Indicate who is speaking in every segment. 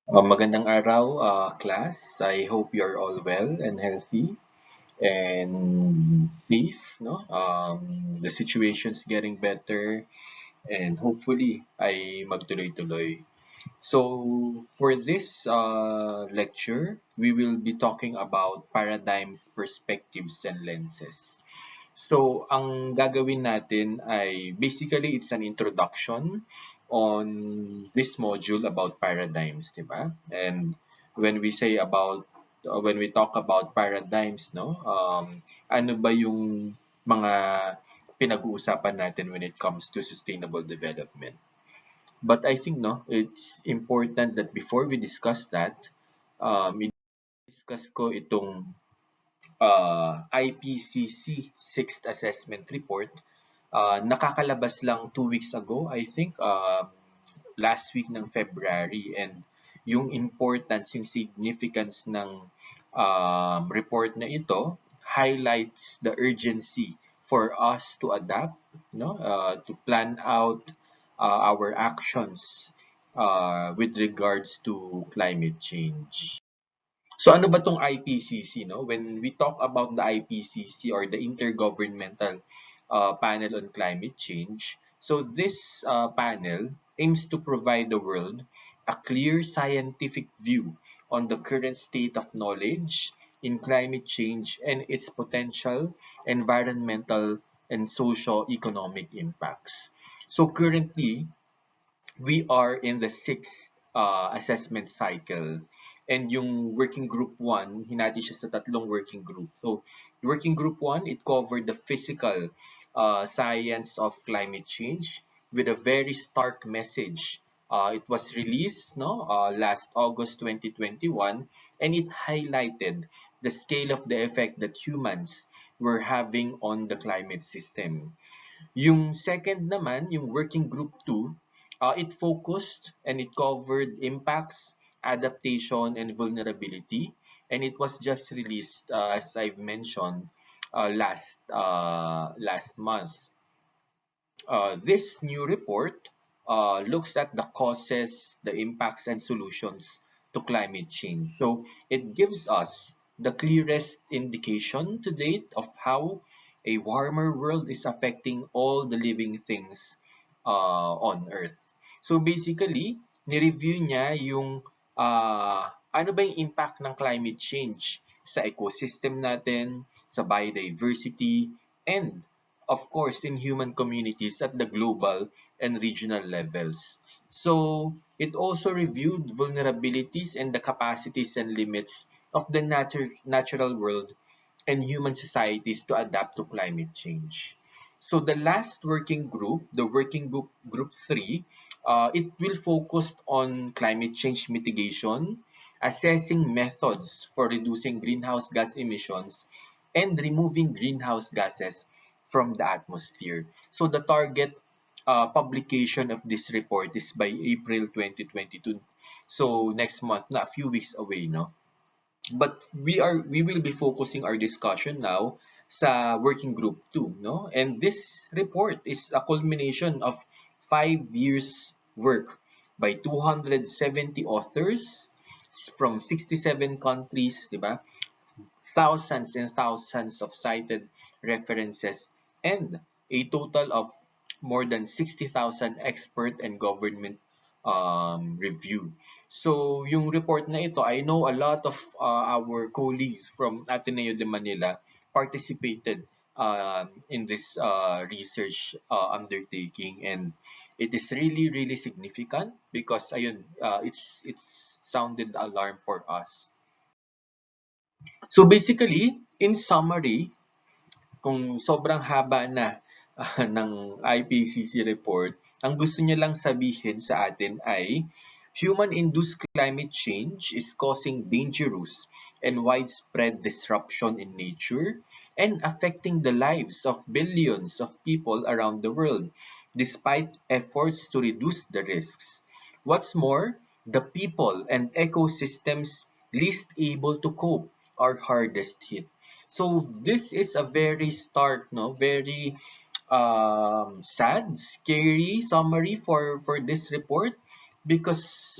Speaker 1: Magandang araw, class. I hope you're all well and healthy and safe, no? The situation's getting better and hopefully ay magtuloy-tuloy. So, for this lecture, we will be talking about paradigms, perspectives, and lenses. So, ang gagawin natin ay basically it's an introduction on this module about paradigms, di ba? And when we say about when we talk about paradigms, no, ano ba yung mga pinag-uusapan natin when it comes to sustainable development? But I think no, it's important that before we discuss that, i-discuss ko itong IPCC 6th Assessment Report. Nakakalabas lang 2 weeks ago, I think, last week ng February. And yung importance, yung significance ng report na ito highlights the urgency for us to adapt, no, to plan out our actions with regards to climate change. So ano ba tong IPCC, no? When we talk about the IPCC or the Intergovernmental Panel on Climate Change, so this panel aims to provide the world a clear scientific view on the current state of knowledge in climate change and its potential environmental and socio-economic impacts. So currently, we are in the sixth assessment cycle. And yung working group 1, hinati siya sa tatlong working group. So, working group 1, it covered the physical science of climate change with a very stark message. It was released last August 2021, and it highlighted the scale of the effect that humans were having on the climate system. Yung second naman, yung working group 2, it focused and it covered impacts, adaptation, and vulnerability. And it was just released, as I've mentioned, last month. This new report looks at the causes, the impacts, and solutions to climate change. So it gives us the clearest indication to date of how a warmer world is affecting all the living things on Earth. So basically, ni-review niya yung ano ba yung impact ng climate change sa ecosystem natin, sa biodiversity, and of course, in human communities at the global and regional levels. So, it also reviewed vulnerabilities and the capacities and limits of the natural world and human societies to adapt to climate change. So, the last working group, the working group 3, it will focus on climate change mitigation, assessing methods for reducing greenhouse gas emissions, and removing greenhouse gases from the atmosphere. So the target publication of this report is by April 2022. So next month, na a few weeks away, no? But we will be focusing our discussion now sa working group 2, no? And this report is a culmination of 5 years work by 270 authors from 67 countries, di ba? Thousands and thousands of cited references, and a total of more than 60,000 expert and government review. So, yung report na ito, I know a lot of our colleagues from Ateneo de Manila participated in this research undertaking, and it is really, really significant because ayun, it's sounded alarm for us. So basically, in summary, kung sobrang haba na ng IPCC report, ang gusto niya lang sabihin sa atin ay human-induced climate change is causing dangerous and widespread disruption in nature and affecting the lives of billions of people around the world despite efforts to reduce the risks. What's more, the people and ecosystems least able to cope are hardest hit. So this is a very stark, no, very sad, scary summary for this report because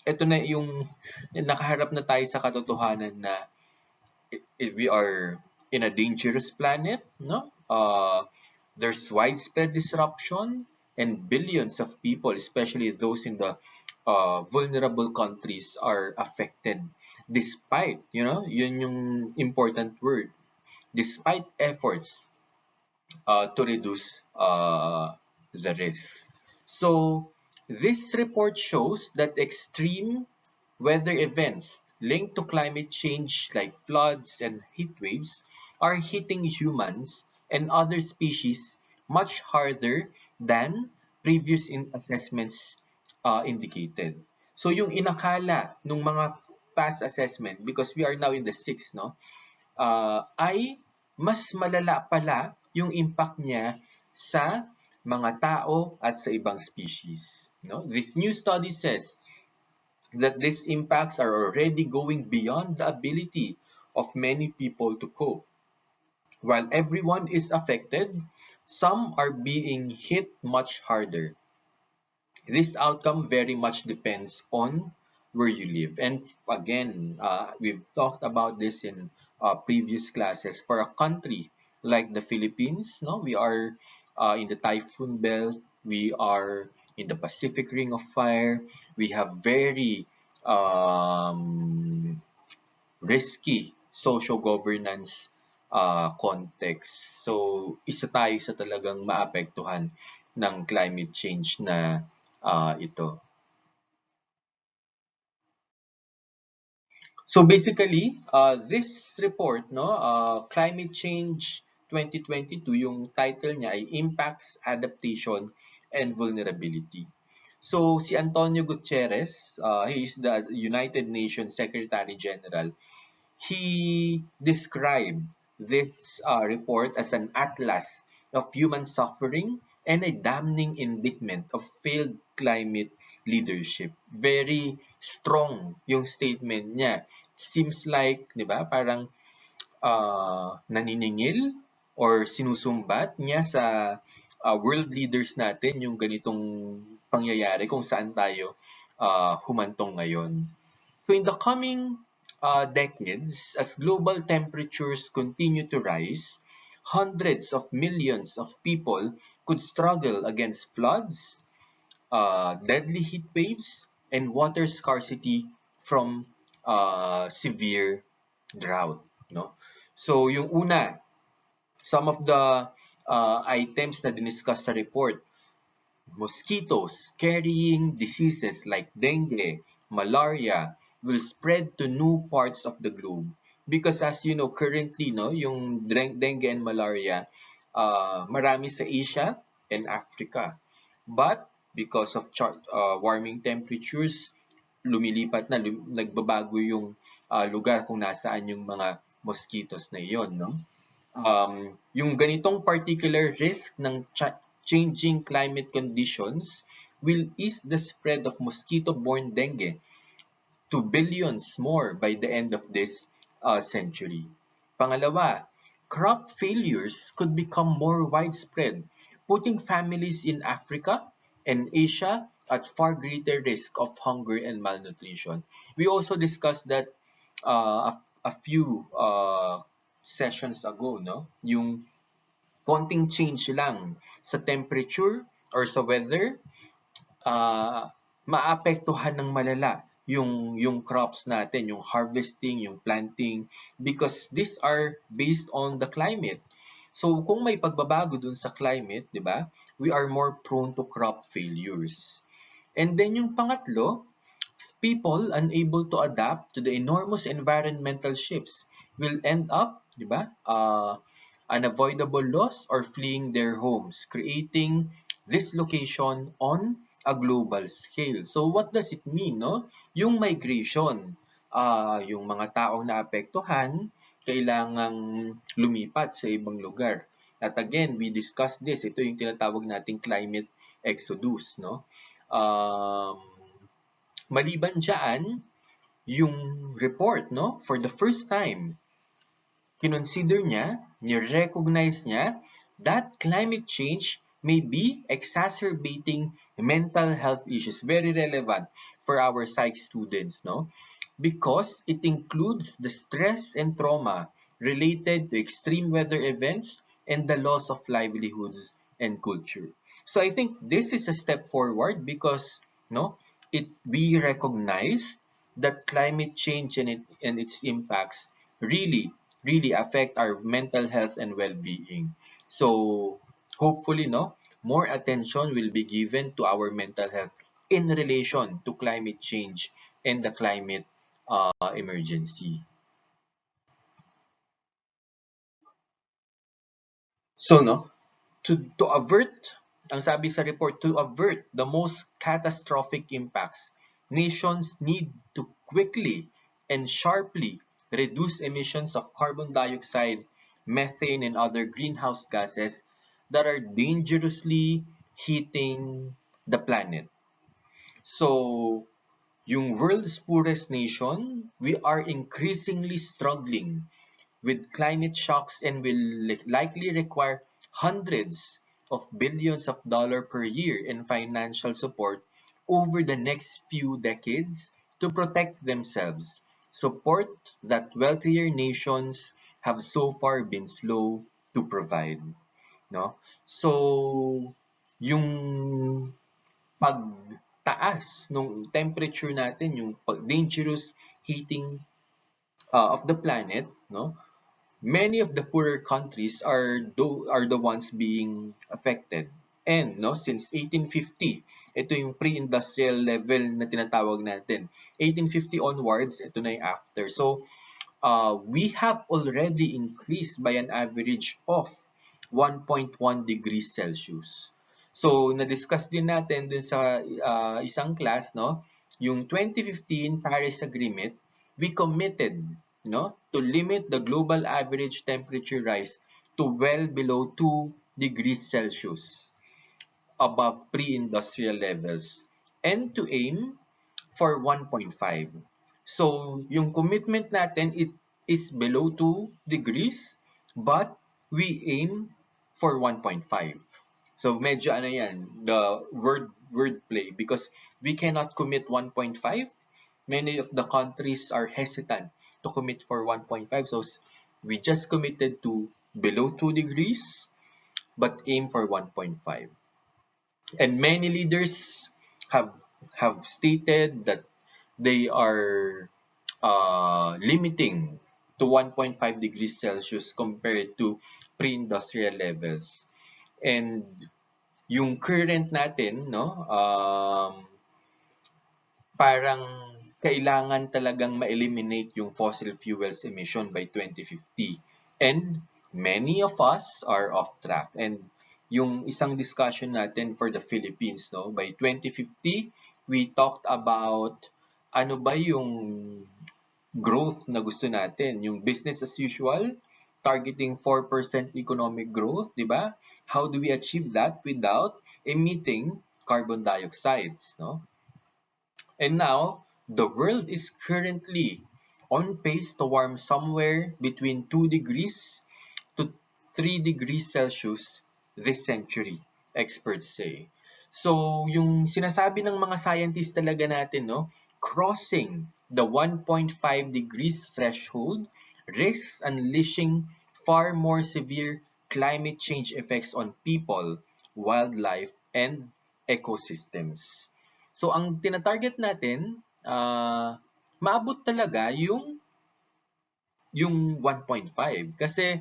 Speaker 1: ito na yung nakaharap na tayo sa katotohanan na we are in a dangerous planet, no? There's widespread disruption, and billions of people, especially those in the vulnerable countries, are affected. Despite, yun yung important word, despite efforts to reduce the risk. So, this report shows that extreme weather events linked to climate change, like floods and heat waves, are hitting humans and other species much harder than previous assessments indicated. So, yung inakala nung mga past assessment, because we are now in the sixth, no? Ay mas malala pala yung impact niya sa mga tao at sa ibang species. No? This new study says that these impacts are already going beyond the ability of many people to cope. While everyone is affected, some are being hit much harder. This outcome very much depends on where you live. And again, we've talked about this in previous classes. For a country like the Philippines, no, we are in the typhoon belt, we are in the Pacific Ring of Fire, we have very risky social governance context. So, isa tayo sa talagang maapektuhan ng climate change na ito. So basically, this report, no, Climate Change 2022, yung title niya ay Impacts, Adaptation, and Vulnerability. So si Antonio Gutierrez, he is the United Nations Secretary General. He described this report as an atlas of human suffering and a damning indictment of failed climate leadership. Very strong yung statement niya. Seems like, di ba, parang naniningil or sinusumbat niya sa world leaders natin yung ganitong pangyayari kung saan tayo humantong ngayon. So in the coming decades, as global temperatures continue to rise, hundreds of millions of people could struggle against floods, deadly heat waves, and water scarcity from severe drought. No? So yung una, some of the items na diniscuss sa report, mosquitoes carrying diseases like dengue, malaria will spread to new parts of the globe. Because as you know, currently, no, yung dengue and malaria, marami sa Asia and Africa. But because of warming temperatures, lumilipat na, nagbabago yung lugar kung nasaan yung mga mosquitoes na iyon, no? Yung ganitong particular risk ng changing climate conditions will ease the spread of mosquito-borne dengue to billions more by the end of this century. Pangalawa, crop failures could become more widespread, putting families in Africa and Asia at far greater risk of hunger and malnutrition. We also discussed that a few sessions ago, no? Yung konting change lang sa temperature or sa weather, maapektuhan ng malala yung crops natin, yung harvesting, yung planting, because these are based on the climate. So kung may pagbabago dun sa climate, di ba, we are more prone to crop failures. And then yung pangatlo, people unable to adapt to the enormous environmental shifts will end up, di ba, unavoidable loss or fleeing their homes, creating dislocation on a global scale. So what does it mean, no? Yung migration, yung mga taong naapektuhan, kailangang lumipat sa ibang lugar. At again, we discussed this. Ito yung tinatawag nating climate exodus, no? Maliban dyan, yung report, no? For the first time, kinonsider niya, ni-recognize niya that climate change may be exacerbating mental health issues. Very relevant for our psych students, no? Because it includes the stress and trauma related to extreme weather events and the loss of livelihoods and culture. So I think this is a step forward because no, we recognize that climate change and its impacts really affect our mental health and well-being. So hopefully no, more attention will be given to our mental health in relation to climate change and the climate emergency. So no, to avert, ang sabi sa report, to avert the most catastrophic impacts, nations need to quickly and sharply reduce emissions of carbon dioxide, methane, and other greenhouse gases that are dangerously heating the planet. So, yung world's poorest nation, we are increasingly struggling with climate shocks and will likely require hundreds of billions of dollars per year in financial support over the next few decades to protect themselves, support that wealthier nations have so far been slow to provide. No? So, yung pagtaas ng temperature natin, yung dangerous heating of the planet, no? Many of the poorer countries are the ones being affected. And no, since 1850, ito yung pre-industrial level na tinatawag natin. 1850 onwards, ito na yung after. So, we have already increased by an average of 1.1 degrees Celsius. So, na-discuss din natin dun sa isang class, no? Yung 2015 Paris Agreement, we committed, no, to limit the global average temperature rise to well below 2 degrees Celsius above pre-industrial levels and to aim for 1.5. So, yung commitment natin, it is below 2 degrees, but we aim for 1.5. So, medyo ano yan, the wordplay, because we cannot commit 1.5. Many of the countries are hesitant to commit for 1.5. So, we just committed to below 2 degrees, but aim for 1.5. And many leaders have stated that they are limiting to 1.5 degrees Celsius compared to pre-industrial levels. And yung current natin, no, parang kailangan talagang ma-eliminate yung fossil fuels emission by 2050. And many of us are off track. And yung isang discussion natin for the Philippines, no, by 2050, we talked about ano ba yung growth na gusto natin, yung business as usual, targeting 4% economic growth, di ba? How do we achieve that without emitting carbon dioxides, no? And now, the world is currently on pace to warm somewhere between 2 degrees to 3 degrees Celsius this century, experts say. So, yung sinasabi ng mga scientists talaga natin, no, crossing the 1.5 degrees threshold risks unleashing far more severe climate change effects on people, wildlife, and ecosystems. So, ang tinatarget natin, maabot talaga yung 1.5. Kasi,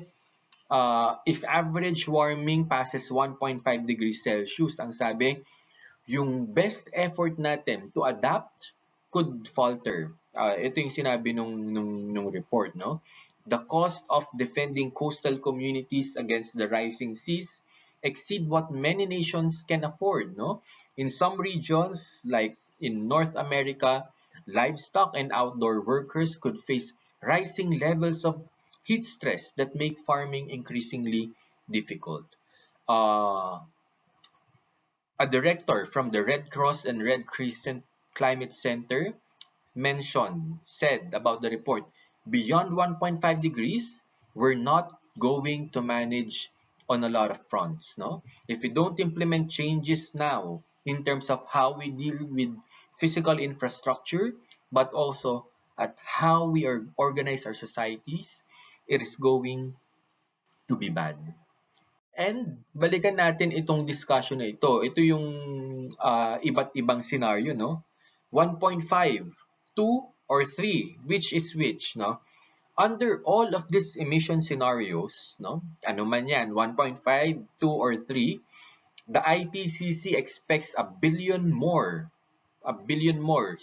Speaker 1: if average warming passes 1.5 degrees Celsius, ang sabi, yung best effort natin to adapt could falter. Ito yung sinabi nung report, no? The cost of defending coastal communities against the rising seas exceed what many nations can afford, no? In some regions, like in North America, livestock and outdoor workers could face rising levels of heat stress that make farming increasingly difficult. Uh, a director from the Red Cross and Red Crescent Climate Center said about the report, beyond 1.5 degrees, we're not going to manage on a lot of fronts, no? If we don't implement changes now in terms of how we deal with physical infrastructure, but also at how we organize our societies, it is going to be bad. And balikan natin itong discussion na ito. Ito yung iba't ibang scenario, no? 1.5, 2, or 3, which is which, no? Under all of these emission scenarios, no? Ano man yan, 1.5, 2, or 3, the IPCC expects a billion more,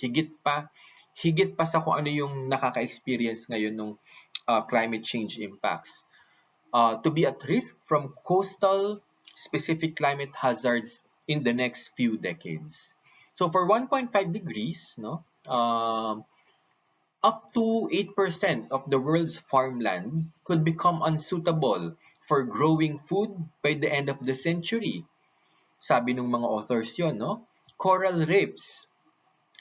Speaker 1: higit pa sa kung ano yung nakaka-experience ngayon ng climate change impacts. To be at risk from coastal specific climate hazards in the next few decades. So for 1.5 degrees, no, up to 8% of the world's farmland could become unsuitable for growing food by the end of the century. Sabi ng mga authors yon, no? Coral reefs,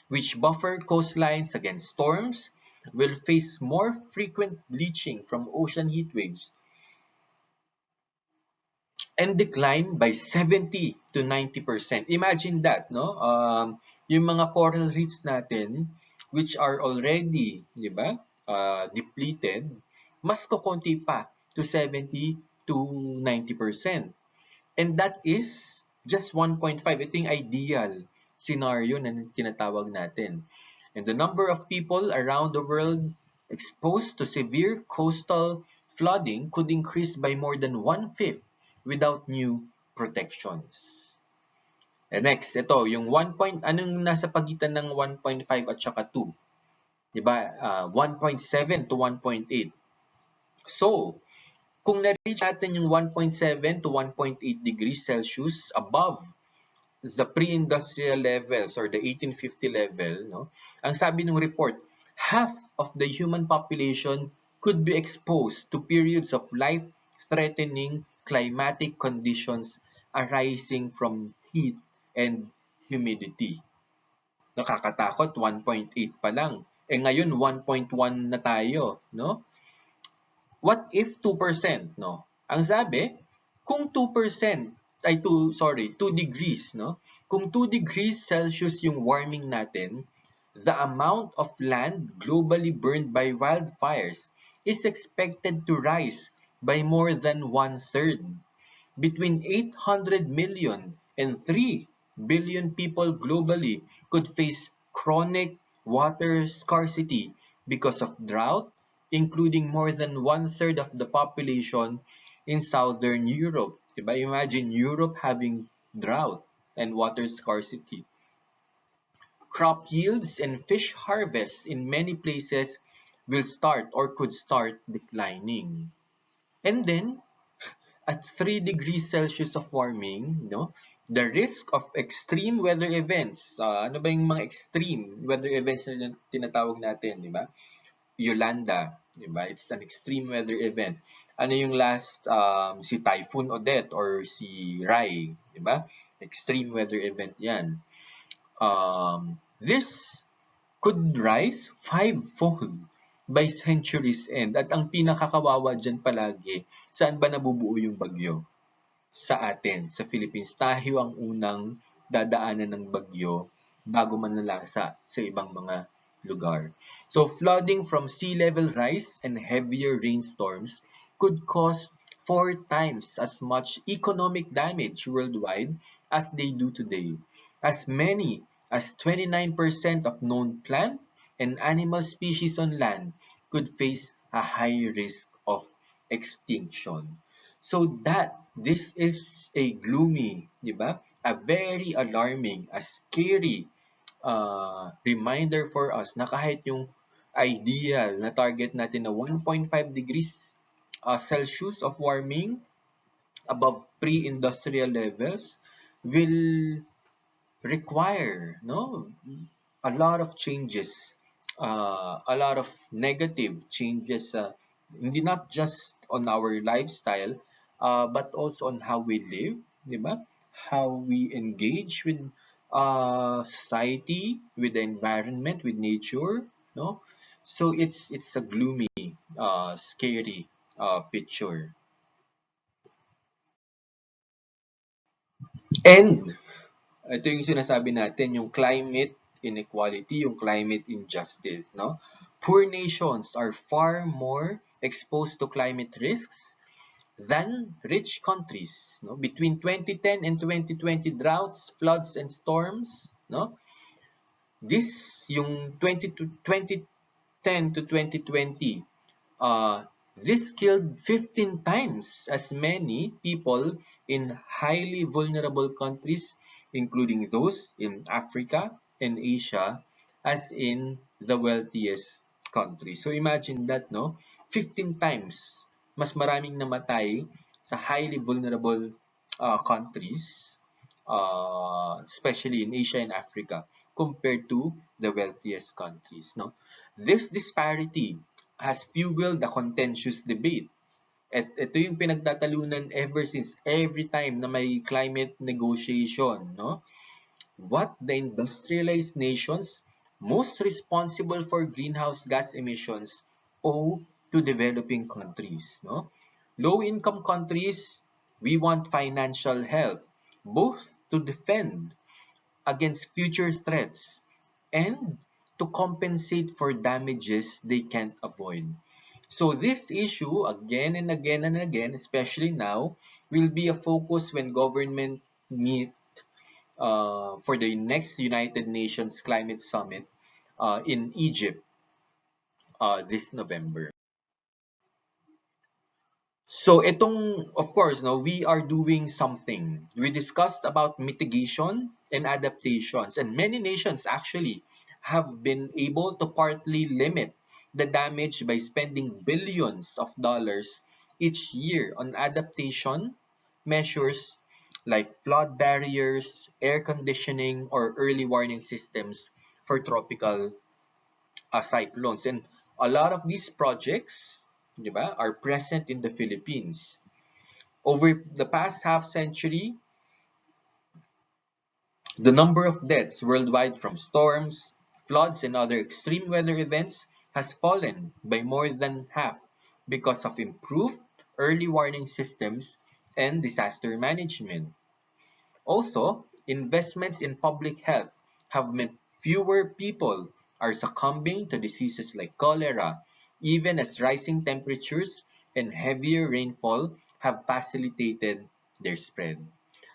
Speaker 1: which buffer coastlines against storms, will face more frequent bleaching from ocean heat waves and decline by 70 to 90%. Imagine that, no? Yung mga coral reefs natin, which are already, di ba, depleted, mas kukunti pa to 70 to 90%. And that is just 1.5. Ito yung ideal scenario na tinatawag natin. And the number of people around the world exposed to severe coastal flooding could increase by more than 1/5 without new protections. And next, ito, yung 1 anong nasa pagitan ng 1.5 at saka 2? Diba? 1.7 to 1.8. So, kung na-reach natin yung 1.7 to 1.8 degrees Celsius above the pre-industrial levels or the 1850 level, no? Ang sabi ng report, half of the human population could be exposed to periods of life-threatening climatic conditions arising from heat and humidity. Nakakatakot, 1.8 pa lang. Ngayon 1.1 na tayo, no? What if 2%, no? Ang sabi, kung 2% 2 degrees, no? Kung 2 degrees Celsius yung warming natin, the amount of land globally burned by wildfires is expected to rise by more than 1/3. Between 800 million and 3 billion people globally could face chronic water scarcity because of drought, including more than 1/3 of the population in Southern Europe. Diba? Imagine Europe having drought and water scarcity. Crop yields and fish harvests in many places will start or could start declining. And then, at 3 degrees Celsius of warming, no, the risk of extreme weather events, ano ba yung mga extreme weather events na tinatawag natin, di ba? Yolanda, di ba? It's an extreme weather event. Ano yung last, si Typhoon Odette or si Rai, di ba? Extreme weather event yan. This could rise 5-fold by century's end. At ang pinakakawawa dyan palagi, saan ba nabubuo yung bagyo? Sa atin, sa Philippines. Tayo ang unang dadaanan ng bagyo bago manlalasa sa ibang mga lugar. So flooding from sea level rise and heavier rainstorms could cause 4 times as much economic damage worldwide as they do today. As many as 29% of known plant and animal species on land could face a high risk of extinction. So this is a gloomy, di ba? A very alarming, a scary reminder for us na kahit yung ideal na target natin na 1.5 degrees Celsius of warming above pre-industrial levels will require a lot of changes, a lot of negative changes, hindi not just on our lifestyle, but also on how we live, di ba? How we engage with society, with the environment, with nature, no? So it's a gloomy, scary picture. And ito yung sinasabi natin, yung climate inequality, yung climate injustice, no? Poor nations are far more exposed to climate risks than rich countries, no? Between 2010 and 2020, droughts, floods, and storms, no? This yung 2010 to 2020, this killed 15 times as many people in highly vulnerable countries, including those in Africa and Asia, as in the wealthiest countries. So imagine that, no? 15 times mas maraming namatay sa highly vulnerable countries, especially in Asia and Africa, compared to the wealthiest countries. No, this disparity has fueled the contentious debate. At ito yung pinagtatalunan ever since every time na may climate negotiation, no? What the industrialized nations most responsible for greenhouse gas emissions owe to developing countries, no? Low-income countries, we want financial help, both to defend against future threats and to compensate for damages they can't avoid. So this issue, again and again and again, especially now, will be a focus when government meet for the next United Nations Climate Summit in Egypt this November. So itong, of course, no, we are doing something. We discussed about mitigation and adaptations, and many nations actually have been able to partly limit the damage by spending billions of dollars each year on adaptation measures like flood barriers, air conditioning, or early warning systems for tropical cyclones. And a lot of these projects, di ba, are present in the Philippines. Over the past half century, the number of deaths worldwide from storms, floods, and other extreme weather events has fallen by more than half because of improved early warning systems and disaster management. Also, investments in public health have meant fewer people are succumbing to diseases like cholera, even as rising temperatures and heavier rainfall have facilitated their spread.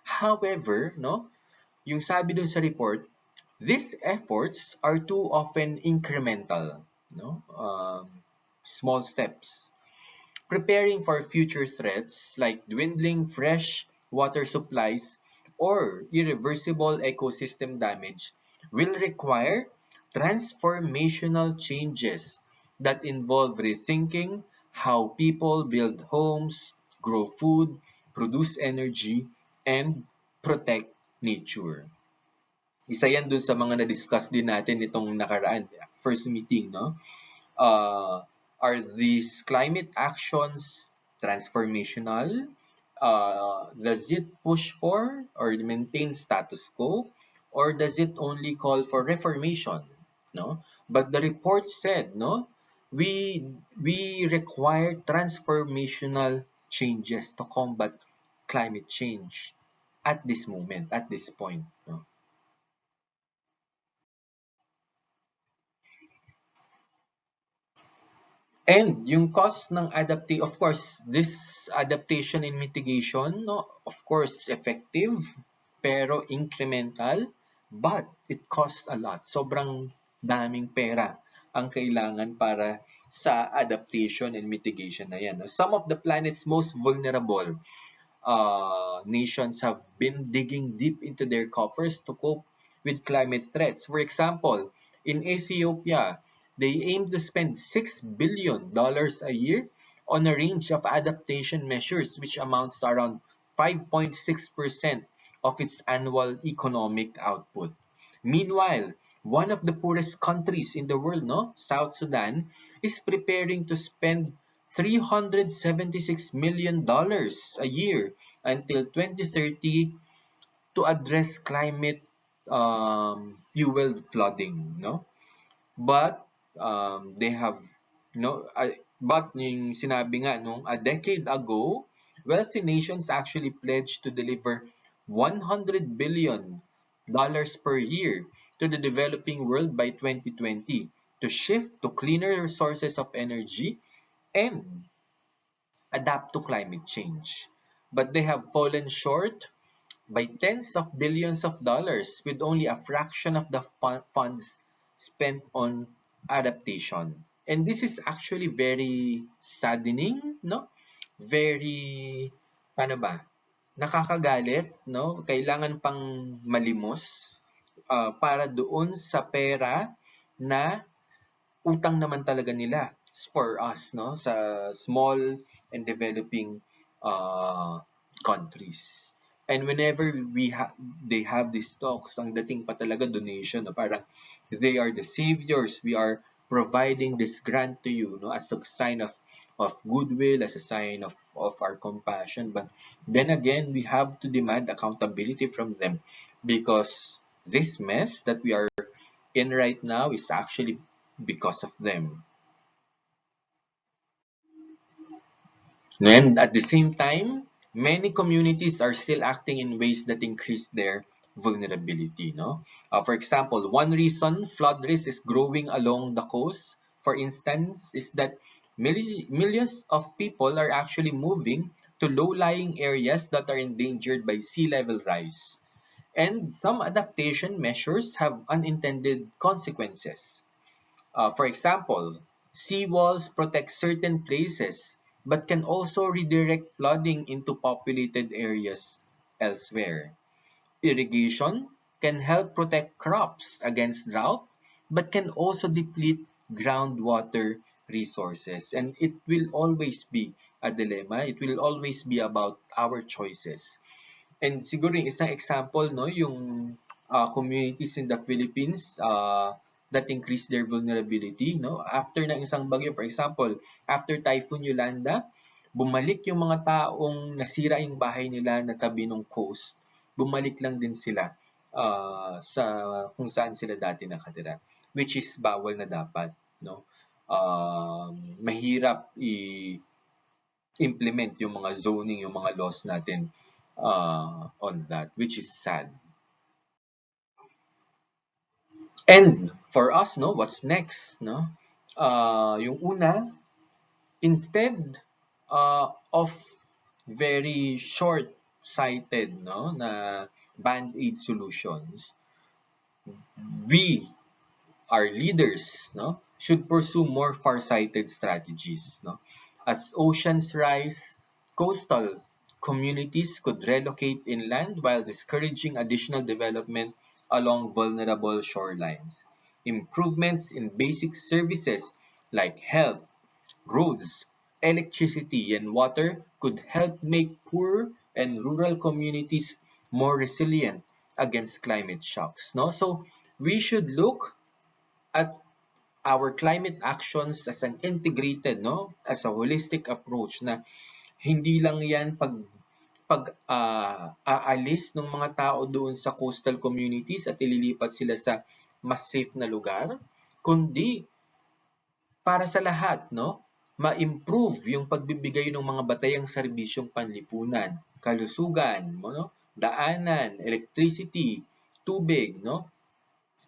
Speaker 1: However, no, yung sabi dun sa report, these efforts are too often incremental, no? Small steps. Preparing for future threats like dwindling fresh water supplies or irreversible ecosystem damage will require transformational changes that involve rethinking how people build homes, grow food, produce energy, and protect nature. Isa yan dun sa mga na-discuss din natin itong nakaraan, first meeting, no? uh, are these climate actions transformational? Does it push for or maintain status quo? Or does it only call for reformation? No? But the report said, no, we require transformational changes to combat climate change at this moment, at this point. No? And yung cost ng of course, this adaptation and mitigation, no, of course, effective, pero incremental, but it costs a lot. Sobrang daming pera ang kailangan para sa adaptation and mitigation na yan. Some of the planet's most vulnerable nations have been digging deep into their coffers to cope with climate threats. For example, in Ethiopia, they aim to spend $6 billion a year on a range of adaptation measures, which amounts to around 5.6% of its annual economic output. Meanwhile, one of the poorest countries in the world, no, South Sudan, is preparing to spend $376 million a year until 2030 to address climate fueled flooding, no? But they have no but yung sinabi nga nung a decade ago, wealthy nations actually pledged to deliver $100 billion per year to the developing world by 2020 to shift to cleaner sources of energy and adapt to climate change. But they have fallen short by tens of billions of dollars with only a fraction of the funds spent on adaptation. And this is actually very saddening, no? Very, paano ba? Nakakagalit, no? Kailangan pang malimos para doon sa pera na utang naman talaga nila for us, no? Sa small and developing countries. And whenever they have these talks, ang dating pa talaga donation, no? Parang they are the saviors. We are providing this grant to you, no? As a sign of goodwill, as a sign of our compassion. But then again, we have to demand accountability from them because this mess that we are in right now is actually because of them. And at the same time, many communities are still acting in ways that increase their vulnerability. No? For example, one reason flood risk is growing along the coast, for instance, is that millions of people are actually moving to low-lying areas that are endangered by sea level rise. And some adaptation measures have unintended consequences. For example, seawalls protect certain places but can also redirect flooding into populated areas elsewhere. Irrigation can help protect crops against drought but can also deplete groundwater resources. And it will always be a dilemma. It will always be about our choices. And siguro yung isang example, no, yung communities in the Philippines that increase their vulnerability, no? After ng isang bagyo, for example, after Typhoon Yolanda, bumalik yung mga taong nasira yung bahay nila na tabi ng coast. Bumalik lang din sila sa kung saan sila dati nakatira, which is bawal na dapat, no? Mahirap implement yung mga zoning, yung mga laws natin on that, which is sad. And for us, no, what's next, no? Yung una, instead of very short-sighted, no, na band-aid solutions, we, our leaders, no, should pursue more far-sighted strategies, no? As oceans rise, coastal communities could relocate inland while discouraging additional development along vulnerable shorelines. Improvements in basic services like health, roads, electricity, and water could help make poor and rural communities more resilient against climate shocks. No? So we should look at our climate actions as an integrated, no, as a holistic approach na hindi lang yan aalis ng mga tao doon sa coastal communities at ililipat sila sa mas safe na lugar, kundi para sa lahat, no, ma-improve yung pagbibigay ng mga batayang serbisyong panlipunan, kalusugan, no, daanan, electricity, tubig, no,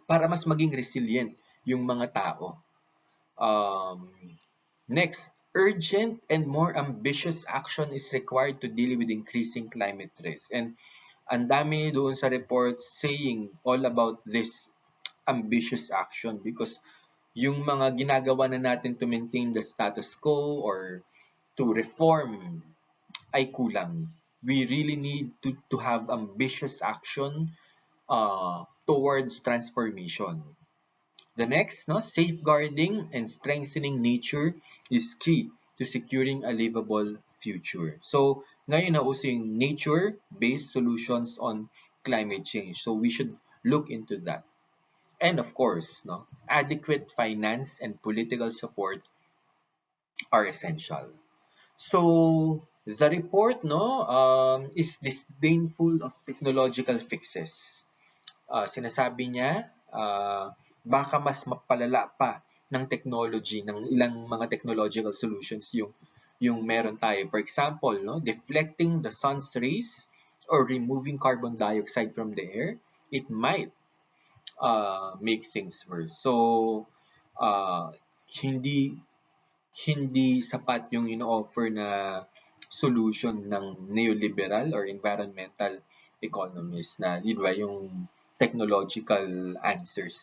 Speaker 1: para mas maging resilient yung mga tao. Next, urgent and more ambitious action is required to deal with increasing climate risk. And ang dami doon sa report saying all about this ambitious action because yung mga ginagawa na natin to maintain the status quo or to reform ay kulang. We really need to have ambitious action towards transformation. The next, no, safeguarding and strengthening nature is key to securing a livable future. So, ngayon nauso yung nature-based solutions on climate change. So, we should look into that. And of course, no, adequate finance and political support are essential. So, the report, no, is disdainful of technological fixes. Sinasabi niya, baka mas mapalala pa ng technology, ng ilang mga technological solutions yung meron tayo. For example, no, deflecting the sun's rays or removing carbon dioxide from the air, it might make things worse. So, uh, hindi hindi sapat yung ino-offer na solution ng neoliberal or environmental economists na, di ba, yung technological answers.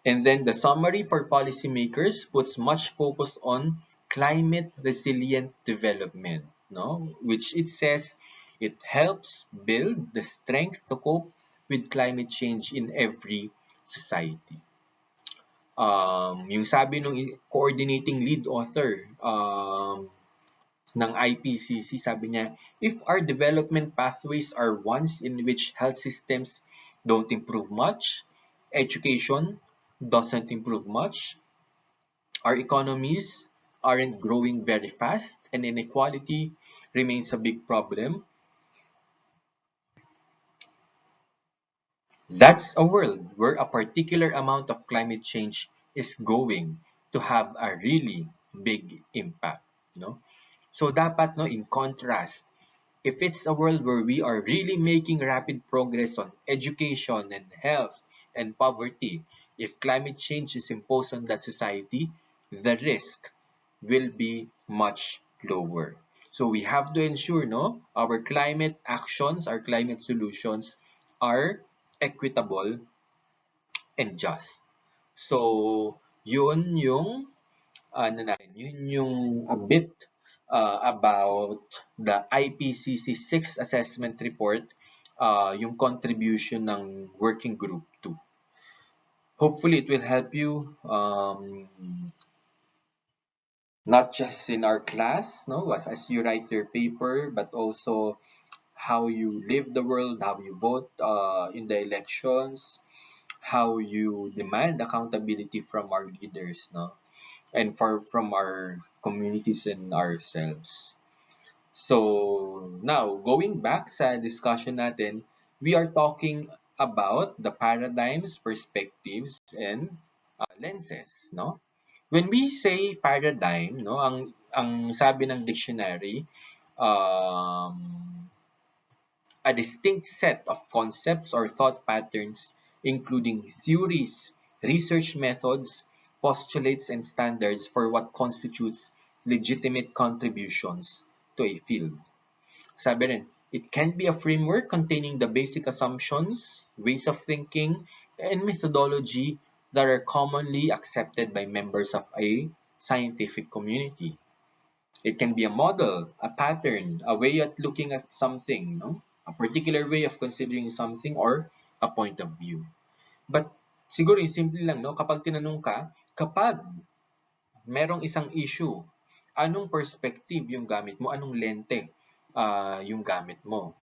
Speaker 1: And then the summary for policymakers puts much focus on climate resilient development, no? Which it says it helps build the strength to cope with climate change in every society. Yung sabi nung coordinating lead author ng IPCC, sabi niya, if our development pathways are ones in which health systems don't improve much, education doesn't improve much, our economies aren't growing very fast, and inequality remains a big problem, that's a world where a particular amount of climate change is going to have a really big impact, you know. So dapat, no, in contrast, if it's a world where we are really making rapid progress on education and health and poverty, if climate change is imposed on that society, the risk will be much lower. So we have to ensure, no, our climate actions, our climate solutions are equitable and just. So yun yung yun yung a bit about the IPCC 6th assessment report, yung contribution ng working group 2. Hopefully it will help you, not just in our class, no, as you write your paper, but also how you live the world, how you vote in the elections, how you demand accountability from our leaders, no, and from our communities and ourselves. So now, going back sa discussion natin, we are talking about the paradigms, perspectives, and lenses, no? When we say paradigm, no, ang sabi ng dictionary, um, a distinct set of concepts or thought patterns, including theories, research methods, postulates, and standards for what constitutes legitimate contributions to a field. Sabi rin, it can be a framework containing the basic assumptions, ways of thinking, and methodology that are commonly accepted by members of a scientific community. It can be a model, a pattern, a way at looking at something, no? A particular way of considering something or a point of view. But siguro yung simple lang, no? Kapag tinanong ka, kapag merong isang issue, anong perspective yung gamit mo? Anong lente yung gamit mo?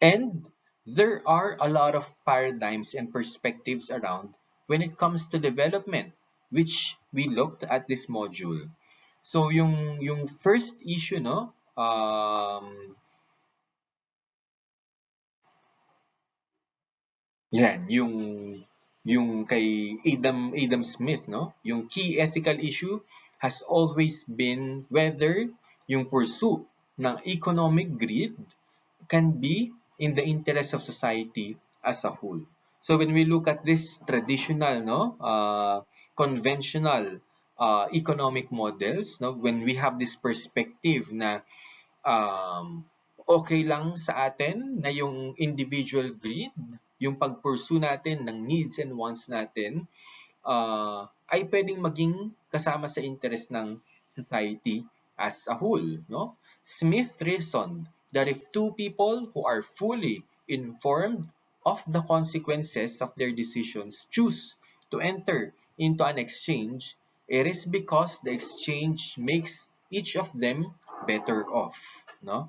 Speaker 1: And there are a lot of paradigms and perspectives around when it comes to development, which we looked at this module. So yung first issue, no, yan yung kay Adam Smith, no, yung key ethical issue has always been whether yung pursuit ng economic greed can be in the interest of society as a whole. So when we look at this traditional, no, conventional economic models, no, when we have this perspective na okay lang sa atin na yung individual greed, yung pag-pursue natin ng needs and wants natin, ay pwedeng maging kasama sa interest ng society as a whole, no? Smith reasoned that if two people who are fully informed of the consequences of their decisions choose to enter into an exchange, it is because the exchange makes each of them better off, no?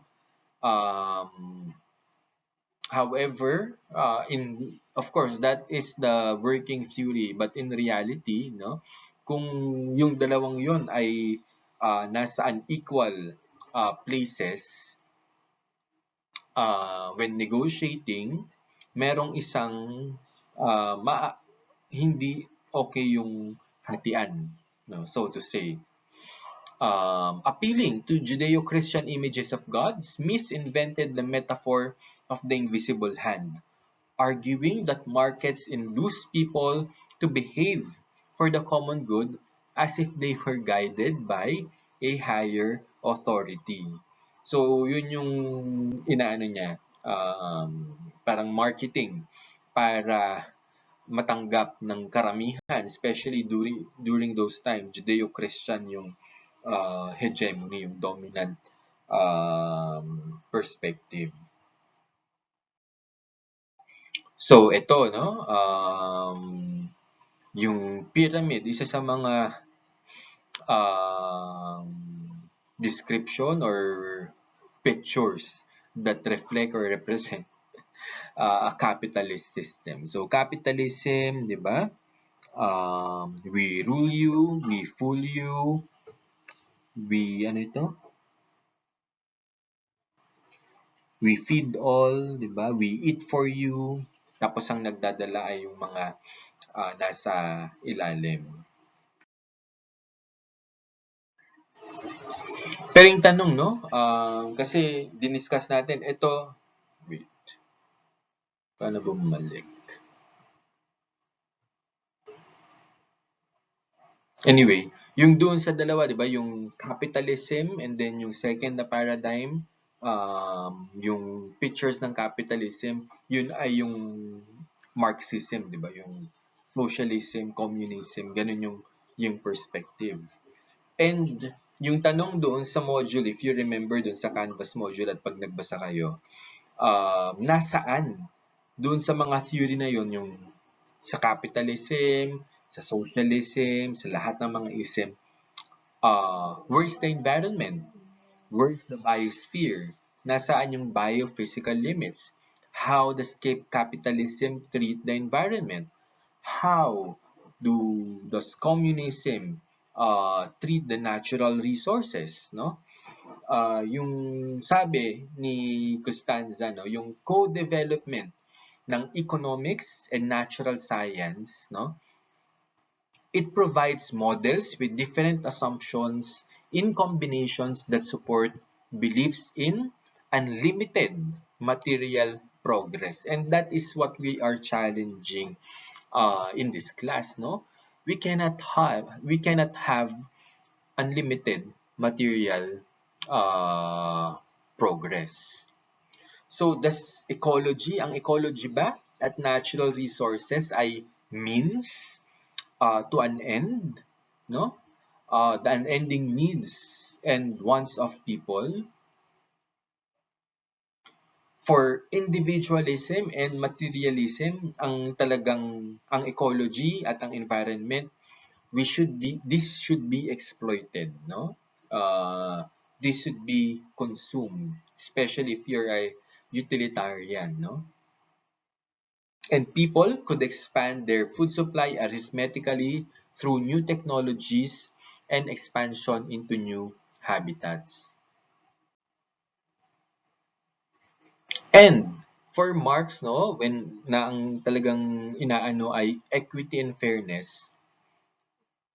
Speaker 1: Um, However, in of course that is the working theory, but in reality, no, kung yung dalawang yon ay nasa unequal places when negotiating, merong isang hindi okay yung hatian, no, so to say. Appealing to Judeo-Christian images of God, Smith invented the metaphor of the invisible hand, arguing that markets induce people to behave for the common good as if they were guided by a higher authority. So, yun yung inaano niya, parang marketing para matanggap ng karamihan, especially during those times, Judeo-Christian yung hegemony, yung dominant perspective. So, ito, no? Yung pyramid, isa sa mga um, description or pictures that reflect or represent a capitalist system. So, capitalism, di ba? We rule you, we fool you, ano ito? We feed all, di ba? We eat for you. Tapos ang nagdadala ay yung mga nasa ilalim. Pero yung tanong, no? Kasi diniscuss natin, ito, wait, paano bumalik? Anyway, yung doon sa dalawa, di ba, yung capitalism and then yung second na paradigm, yung pictures ng capitalism, yun ay yung Marxism, di ba, yung socialism, communism, ganun yung perspective. And yung tanong doon sa module, if you remember doon sa Canvas module at pag nagbasa kayo, nasaan doon sa mga theory na yun, yung sa capitalism, sa socialism, sa lahat ng mga ism, where's the environment? Where's the biosphere? Nasaan yung biophysical limits? How does capitalism treat the environment? How does communism treat the natural resources? No? Yung sabi ni Costanza, no, yung co-development ng economics and natural science, no, it provides models with different assumptions in combinations that support beliefs in unlimited material progress. And that is what we are challenging in this class, no? We cannot have unlimited material progress. So, ang ecology ba at natural resources ay means to an end, no? The unending needs and wants of people. For individualism and materialism, ang ecology at ang environment, this should be exploited, no? This should be consumed, especially if you're a utilitarian, no? And people could expand their food supply arithmetically through new technologies and expansion into new habitats. And for Marx, no, when na ang talagang inaano ay equity and fairness,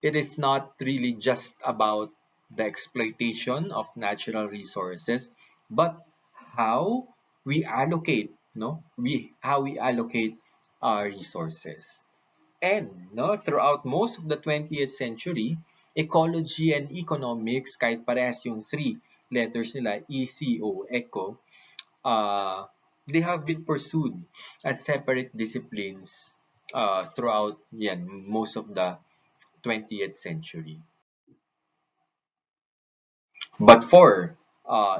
Speaker 1: it is not really just about the exploitation of natural resources, but how we allocate, no? How we allocate our resources. And no, throughout most of the 20th century, ecology and economics, kahit parehas yung three letters nila, ECO, ECO, they have been pursued as separate disciplines throughout most of the 20th century. But for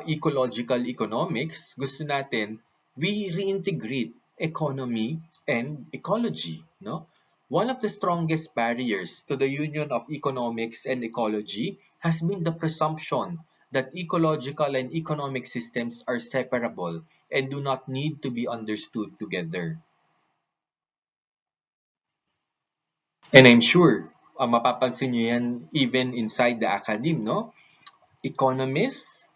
Speaker 1: ecological economics, gusto natin we reintegrate economy and ecology, no? One of the strongest barriers to the union of economics and ecology has been the presumption that ecological and economic systems are separable and do not need to be understood together. And I'm sure mapapansin niyo yan even inside the academe, no? Economists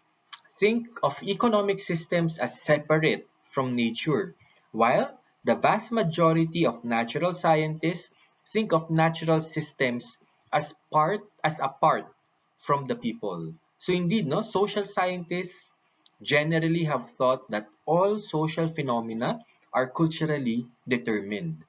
Speaker 1: think of economic systems as separate from nature, while the vast majority of natural scientists think of natural systems as a part from the people. So indeed, no, social scientists generally have thought that all social phenomena are culturally determined.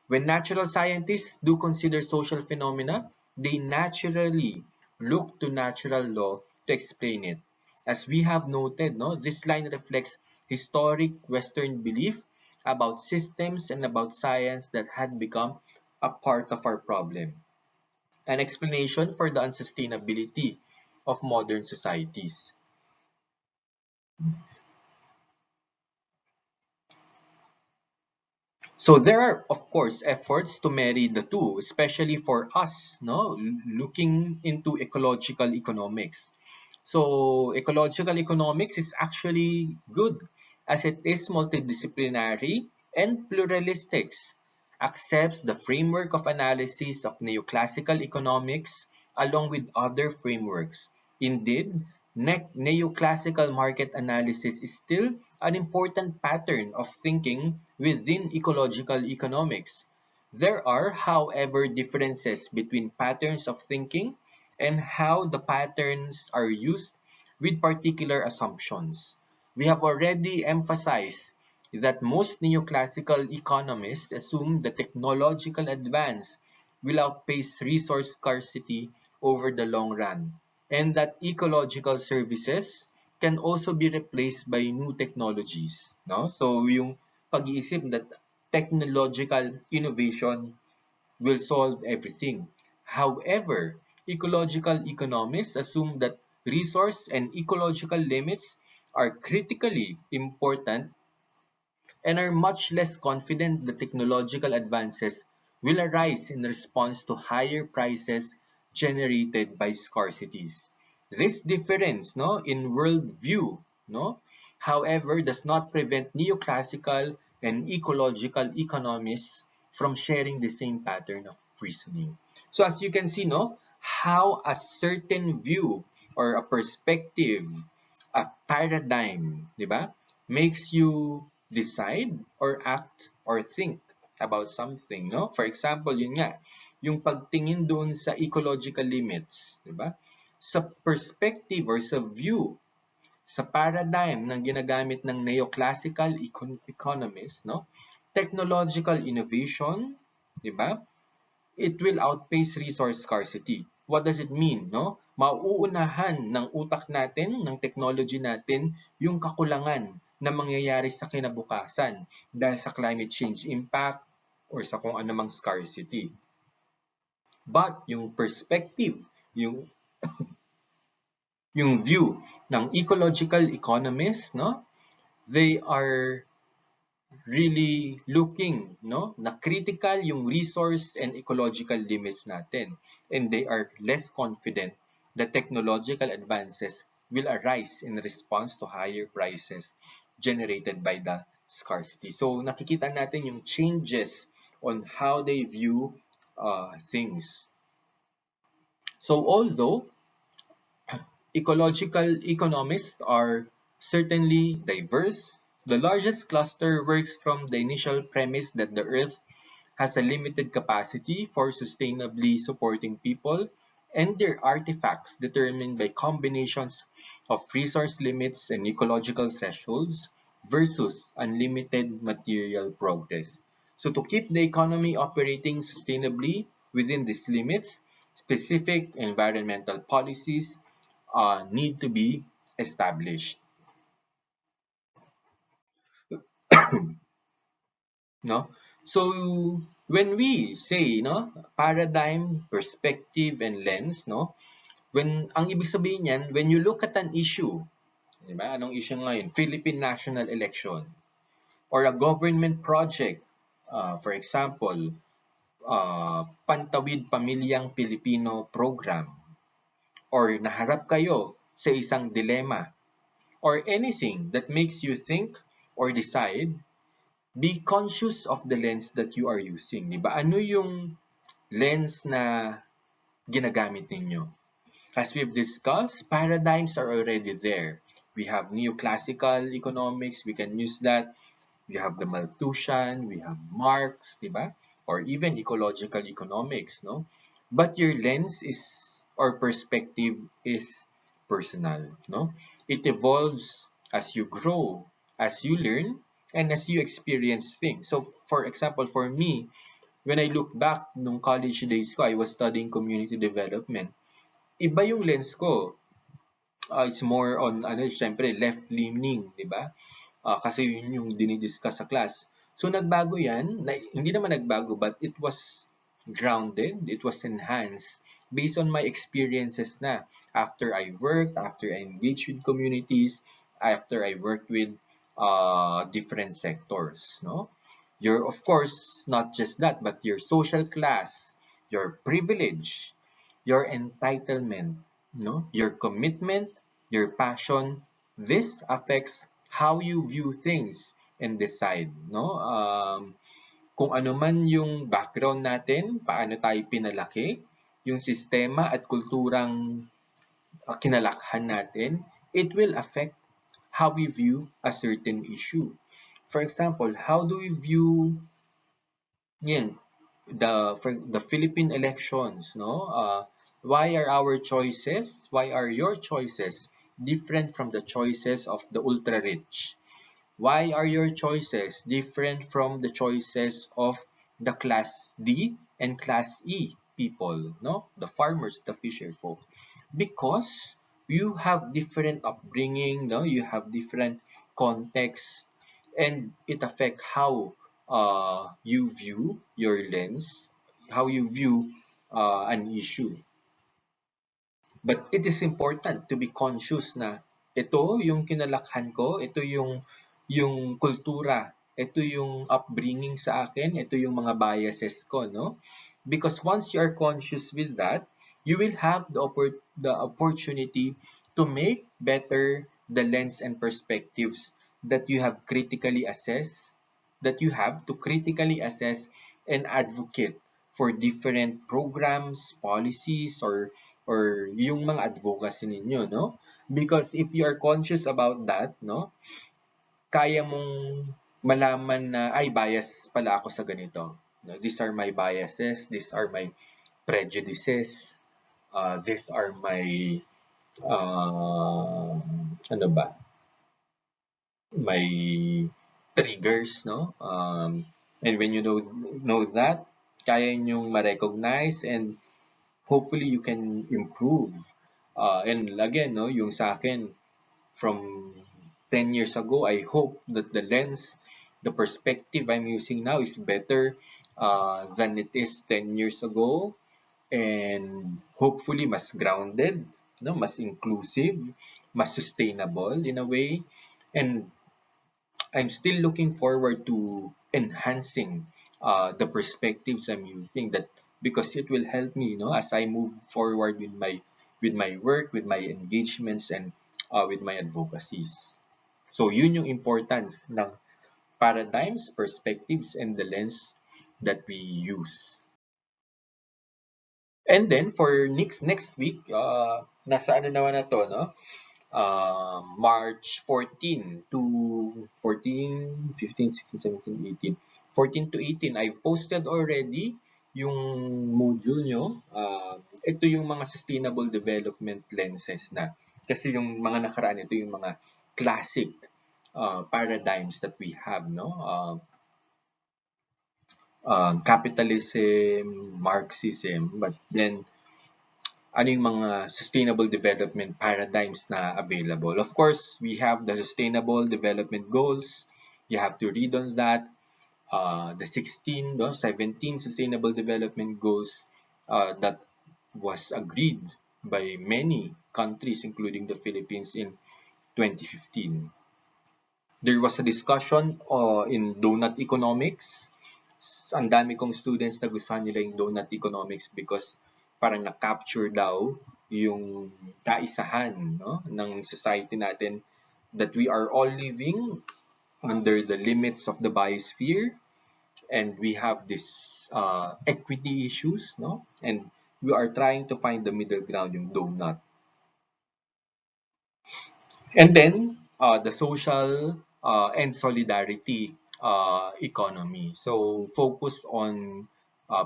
Speaker 1: When natural scientists do consider social phenomena, they naturally look to natural law to explain it. As we have noted, no, this line reflects historic Western belief about systems and about science that had become a part of our problem, an explanation for the unsustainability of modern societies. So there are, of course, efforts to marry the two, especially for us, no, looking into ecological economics. So ecological economics is actually good as it is multidisciplinary and pluralistic, accepts the framework of analysis of neoclassical economics along with other frameworks. Indeed, neoclassical market analysis is still an important pattern of thinking within ecological economics. There are, however, differences between patterns of thinking and how the patterns are used with particular assumptions. We have already emphasized that most neoclassical economists assume that technological advance will outpace resource scarcity over the long run, and that ecological services can also be replaced by new technologies. No? So yung pag-iisip that technological innovation will solve everything. However, ecological economists assume that resource and ecological limits are critically important and are much less confident that technological advances will arise in response to higher prices generated by scarcities. This difference, no, in worldview, no, however, does not prevent neoclassical and ecological economists from sharing the same pattern of reasoning. So as you can see, no, how a certain view or a perspective, a paradigm, di ba, makes you decide or act or think about something, no? For example, yun nga, yung pagtingin doon sa ecological limits, di ba? Sa perspective or sa view, sa paradigm ng ginagamit ng neoclassical economists, no? Technological innovation, di ba? It will outpace resource scarcity. What does it mean, no? Mauunahan ng utak natin, ng technology natin, yung kakulangan na mangyayari sa kinabukasan dahil sa climate change impact or sa kung anumang scarcity. But yung perspective, yung view ng ecological economists, no? They are really looking, no, na critical yung resource and ecological limits natin, and they are less confident that technological advances will arise in response to higher prices generated by the scarcity. So nakikita natin yung changes on how they view things. So although ecological economists are certainly diverse, the largest cluster works from the initial premise that the Earth has a limited capacity for sustainably supporting people and their artifacts determined by combinations of resource limits and ecological thresholds versus unlimited material progress. So to keep the economy operating sustainably within these limits, specific environmental policies need to be established. No? So when we say, no, paradigm, perspective, and lens, no, when ang ibig sabihin niyan, when you look at an issue, di ba? Anong issue ngayon? Philippine national election or a government project, for example, Pantawid Pamilyang Pilipino program, or naharap kayo sa isang dilemma, or anything that makes you think or decide, be conscious of the lens that you are using. Di ba? Ano yung lens na ginagamit ninyo? As we've discussed, paradigms are already there. We have neoclassical economics, we can use that. We have the Malthusian, we have Marx, di ba? Or even ecological economics, no? But your lens is or perspective is personal, no? It evolves as you grow, as you learn, and as you experience things. So, for example, for me, when I look back nung college days ko, I was studying community development. Iba yung lens ko. It's more on syempre left leaning, 'di ba? Kasi yun yung dinidiscuss sa class. So nagbago 'yan, hindi naman nagbago but it was grounded, it was enhanced based on my experiences na after I worked, after I engaged with communities, after I worked with different sectors, no? Your of course not just that but your social class, your privilege, your entitlement, no? Your commitment, your passion, this affects how you view things and decide, no? Kung ano man yung background natin, paano tayo pinalaki, yung sistema at kulturang kinalakhan natin, it will affect how we view a certain issue. For example, how do we view yan, the Philippine elections, no? Why are our choices, why are your choices different from the choices of the ultra rich? Why are your choices different from the choices of the class D and class E people, no? The farmers, the fisher folk. Because you have different upbringing, no? You have different context, and it affects how you view your lens, how you view an issue. But it is important to be conscious na ito yung kinalakhan ko, ito yung kultura, ito yung upbringing sa akin, ito yung mga biases ko, no? Because once you are conscious with that, you will have the opportunity to make better the lens and perspectives that you have critically assessed, that you have to critically assess and advocate for different programs, policies, or yung mga advocacy ninyo, no? Because if you are conscious about that, no, kaya mong malaman na, ay, bias pala ako sa ganito. No, these are my biases, these are my prejudices, these are my, ano ba, my triggers, no? And when you know that, kaya nyong ma-recognize and hopefully you can improve. And again, no, yung sa akin, from 10 years ago, I hope that the lens, the perspective I'm using now is better than it is 10 years ago, and hopefully mas grounded, no, mas inclusive, mas sustainable in a way. And I'm still looking forward to enhancing the perspectives I'm using, that because it will help me, as I move forward with my work, with my engagements, and with my advocacies. So yun yung importance ng paradigms, perspectives, and the lens that we use. And then for next week, nasa ano naman na to, no? March 14 to 14, 15, 16, 17, 18. 14 to 18, I've posted already yung module nyo. Ito yung mga sustainable development lenses na. Kasi yung mga nakaraan, ito yung mga classic paradigms that we have, no? Capitalism, Marxism, but then ano yung mga sustainable development paradigms na available. Of course, we have the sustainable development goals. You have to read on that. The 16, 17 sustainable development goals that was agreed by many countries, including the Philippines in 2015. There was a discussion in donut economics. Ang dami kong students na gustuhan nila yung donut economics because parang na-capture daw yung kaisahan, no, ng society natin, that we are all living under the limits of the biosphere, and we have this equity issues, no, and we are trying to find the middle ground, yung donut. And then the social and solidarity economy. So focus on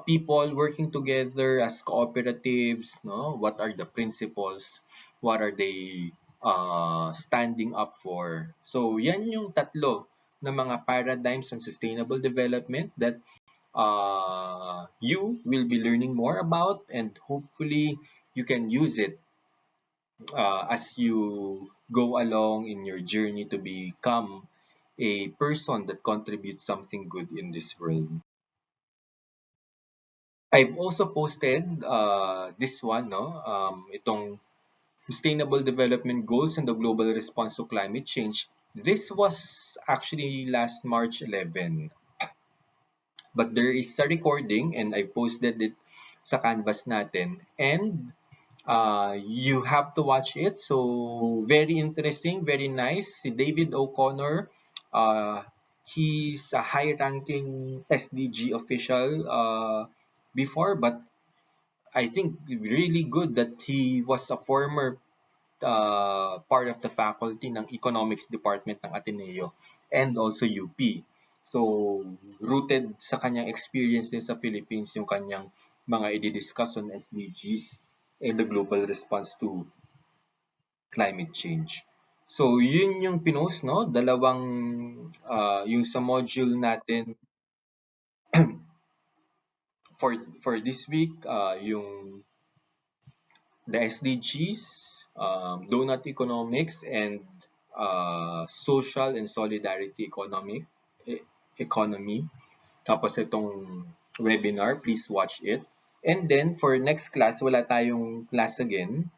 Speaker 1: people working together as cooperatives, no? What are the principles? What are they standing up for? So yan yung tatlo na mga paradigms on sustainable development that you will be learning more about, and hopefully you can use it as you go along in your journey to become a person that contributes something good in this world. I've also posted this one, no? Itong Sustainable Development Goals and the Global Response to Climate Change. This was actually last March 11, but there is a recording and I posted it sa canvas natin, and you have to watch it. So very interesting, very nice. Si David O'Connor, uh, he's a high-ranking SDG official before, but I think really good that he was a former part of the faculty ng Economics Department ng Ateneo and also UP. So, rooted sa kanyang experience din sa Philippines yung kanyang mga i-discuss on SDGs and the global response to climate change. So, yun yung pinost, no? Dalawang, yung sa module natin for this week, yung the SDGs, donut economics, and social and solidarity economy. Tapos itong webinar, please watch it. And then for next class, wala tayong class again.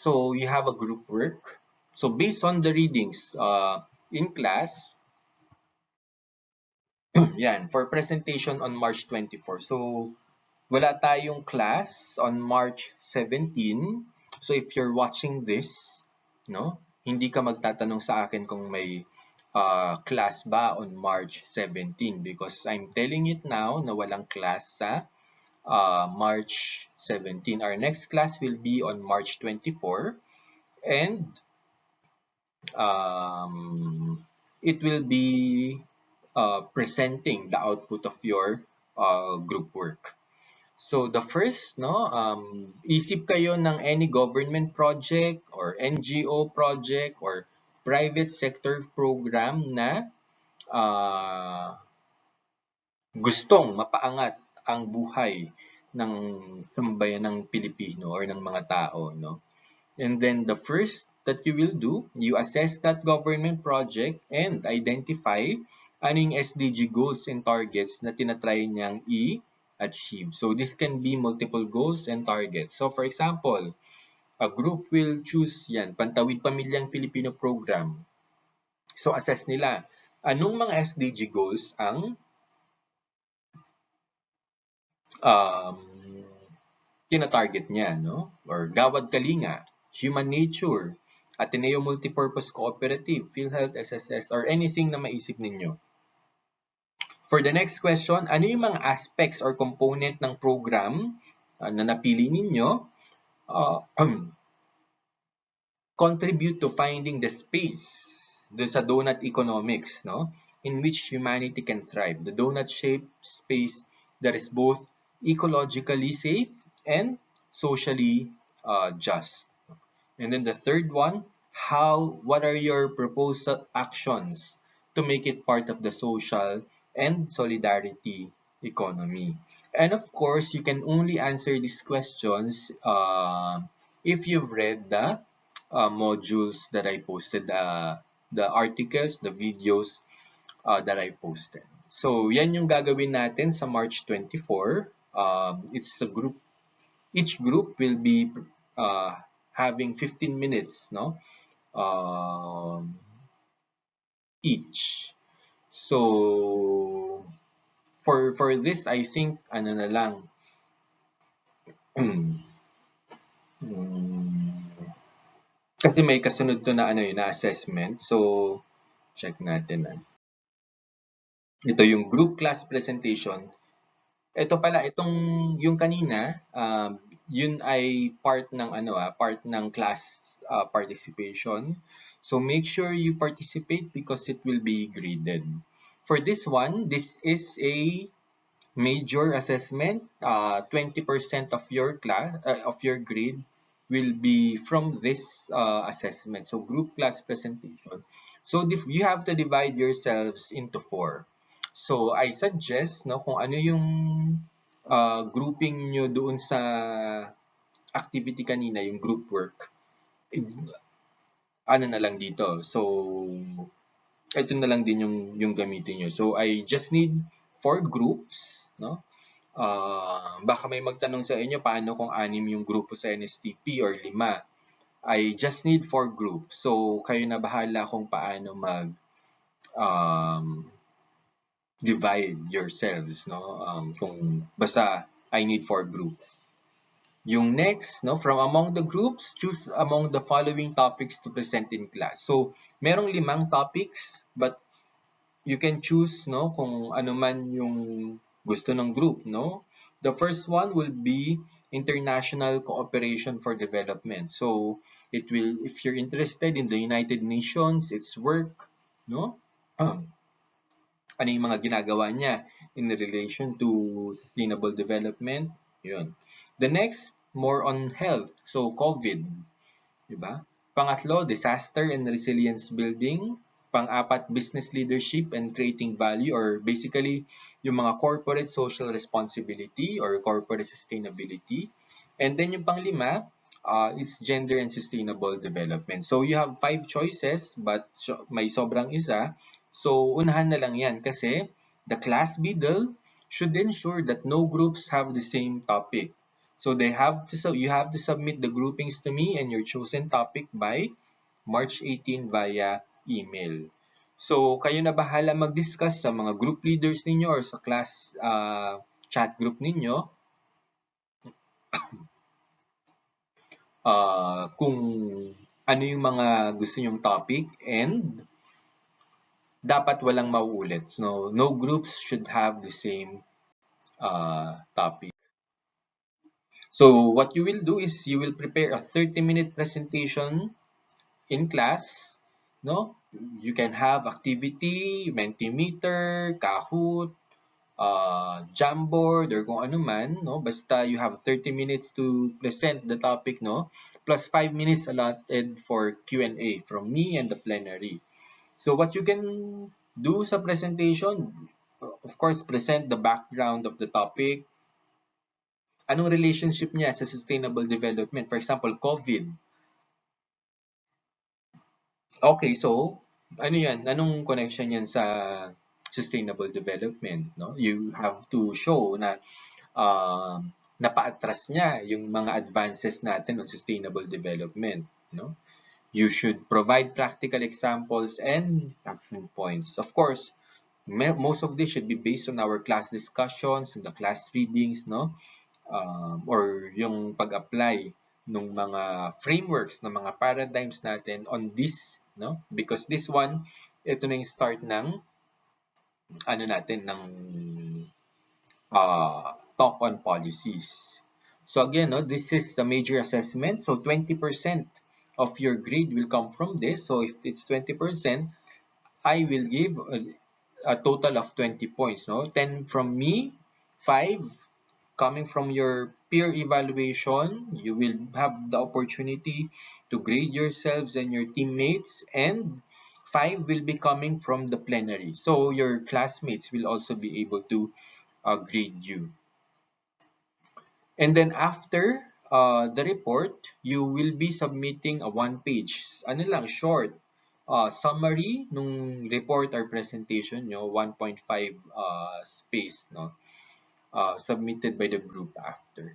Speaker 1: So you have a group work. So based on the readings in class, yan, for presentation on March 24. So wala tayong class on March 17. So if you're watching this, no, hindi ka magtatanong sa akin kung may class ba on March 17 because I'm telling it now na walang class sa March 17. Our next class will be on March 24 and it will be presenting the output of your group work. So the first, no, isip kayo ng any government project or NGO project or private sector program na gustong mapaangat ang buhay ng sambayanang Pilipino or ng mga tao, no? And then the first that you will do, you assess that government project and identify anong SDG goals and targets na tinatry niyang i-achieve. So this can be multiple goals and targets. So for example, a group will choose yan, Pantawid Pamilyang Pilipino Program. So assess nila, anong mga SDG goals ang tina-target niya, no? Or Gawad Kalinga, Human Nature, Ateneo Multipurpose Cooperative, PhilHealth SSS, or anything na maisip ninyo. For the next question, ano yung mga aspects or component ng program na napili ninyo contribute to finding the space dun sa donut economics, no? In which humanity can thrive. The donut-shaped space that is both ecologically safe and socially just. And then the third one, what are your proposed actions to make it part of the social and solidarity economy? And of course, you can only answer these questions if you've read the modules that I posted, the articles, the videos that I posted. So, yan yung gagawin natin sa March 24. It's a group. Each group will be having 15 minutes, no? Each. So, for this, I think, ano na lang, kasi may kasunod to na ano yun, na assessment. So, check natin. Ito yung group class presentation. Ito pala, yung kanina, yun ay part ng part ng class participation. So make sure you participate because it will be graded. For this one, this is a major assessment, 20% of your class of your grade will be from this assessment. So group class presentation. So you have to divide yourselves into four. So I suggest no kung ano yung grouping nyo doon sa activity kanina, yung group work. Ano na lang dito. So ito na lang din yung gamitin nyo. So I just need four groups, no? Baka may magtanong sa inyo paano kung anim yung grupo sa NSTP or 5. I just need 4 groups. So, kayo na bahala kung paano um, divide yourselves, no? Kung basta I need 4 groups. Yung next, no, from among the groups, choose among the following topics to present in class. So, merong 5 topics, but you can choose no kung ano man yung gusto ng group, no? The first one will be international cooperation for development. So it will, if you're interested in the United Nations, its work, no? Ano yung mga ginagawa niya in relation to sustainable development, yun. The next, more on health. So COVID, diba? Pangatlo, disaster and resilience building. Pang-apat, business leadership and creating value, or basically yung mga corporate social responsibility or corporate sustainability. And then yung pang-5 is gender and sustainable development. So you have 5 choices but may sobrang isa. So unahan na lang yan kasi the class middle should ensure that no groups have the same topic. So you have to submit the groupings to me and your chosen topic by March 18 via email. So kayo na bahala mag-discuss sa mga group leaders ninyo or sa class chat group ninyo kung ano yung mga gusto nyong topic, and dapat walang mauulit. No groups should have the same topic. So what you will do is you will prepare a 30-minute presentation in class, no? You can have activity, Mentimeter, Kahoot, Jamboard, or kung ano man, no? Basta you have 30 minutes to present the topic, no? Plus 5 minutes allotted for Q&A from me and the plenary. So what you can do sa presentation, of course, present the background of the topic. Anong relationship niya sa sustainable development? For example, COVID. Okay, so ano yan? Anong connection yan sa sustainable development, no? You have to show na napa-atras niya yung mga advances natin on sustainable development, no? You should provide practical examples and action points. Of course, most of this should be based on our class discussions and the class readings, no? Or yung pag-apply ng mga frameworks ng mga paradigms natin on this, no? Because this one, ito na yung start ng ano natin ng talk on policies. So again, no, this is a major assessment. So 20% of your grade will come from this. So if it's 20%, I will give a total of 20 points. No, 10 from me, 5 coming from your peer evaluation. You will have the opportunity to grade yourselves and your teammates, and 5 will be coming from the plenary. So your classmates will also be able to grade you. And then after the report, you will be submitting a one-page, ano lang, short summary nung report or presentation nyo, 1.5 space, no? Submitted by the group after.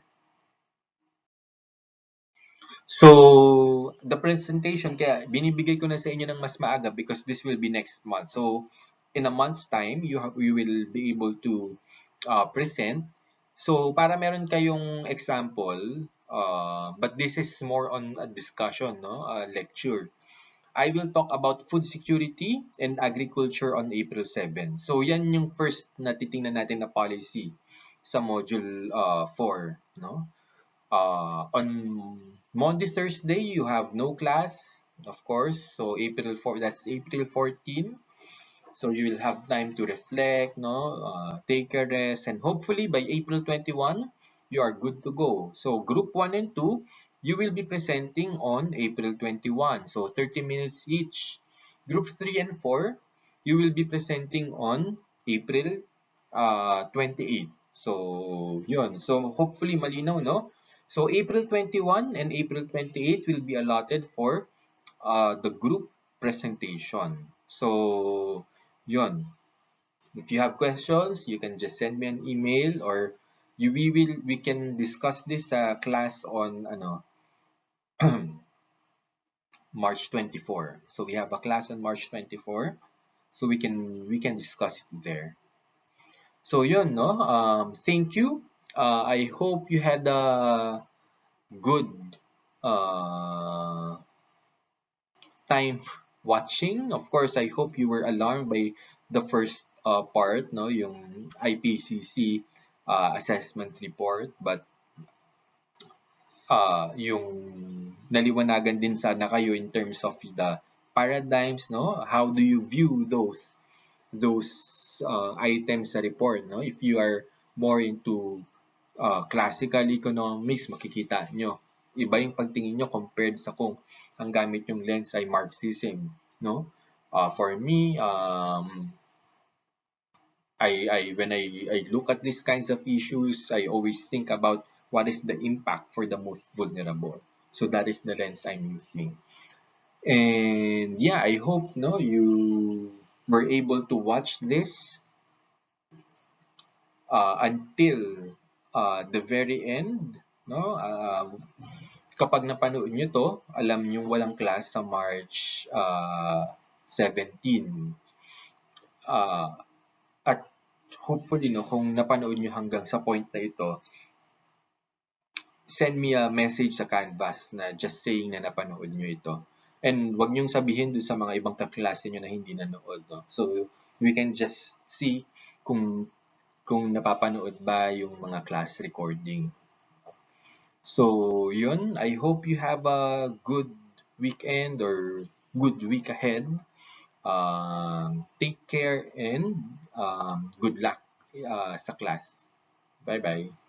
Speaker 1: So, the presentation, kaya binibigay ko na sa inyo ng mas maaga because this will be next month. So, in a month's time, you will be able to present. So, para meron kayong example, but this is more on a discussion, no? Lecture. I will talk about food security and agriculture on April 7. So, yan yung first na titingnan natin na policy sa module 4, no? On Monday, Thursday, you have no class, of course. So April 4, that's April 14. So you will have time to reflect, no, take a rest, and hopefully by April 21, you are good to go. So group 1 and 2, you will be presenting on April 21, so 30 minutes each. Group 3 and 4, you will be presenting on April 28. So yun. So hopefully malinaw, no? So April 21 and April 28 will be allotted for the group presentation. So yun. If you have questions, you can just send me an email, or we can discuss this class on March 24. So we have a class on March 24. So we can discuss it there. So yun, no? Thank you. I hope you had a good uh, time watching. Of course, I hope you were alarmed by the first part, no, yung IPCC assessment report, but yung naliwanagan din sana kayo in terms of the paradigms, no? How do you view those items sa report, no? If you are more into classical economics, makikita nyo iba yung pagtingin nyo compared sa kung ang gamit yung lens ay Marxism, no? For me, when I look at these kinds of issues, I always think about what is the impact for the most vulnerable. So that is the lens I'm using. And yeah, I hope no you were able to watch this until the very end, no? Kapag napanood nyo to, alam nyo walang class sa March 17. At hopefully, no, kung napanood nyo hanggang sa point na ito, send me a message sa Canvas na just saying na napanood nyo ito. And wag nyong sabihin dun sa mga ibang kaklase nyo na hindi nanood. No? So, we can just see kung napapanood ba yung mga class recording. So, yun. I hope you have a good weekend or good week ahead. Take care and good luck sa class. Bye-bye.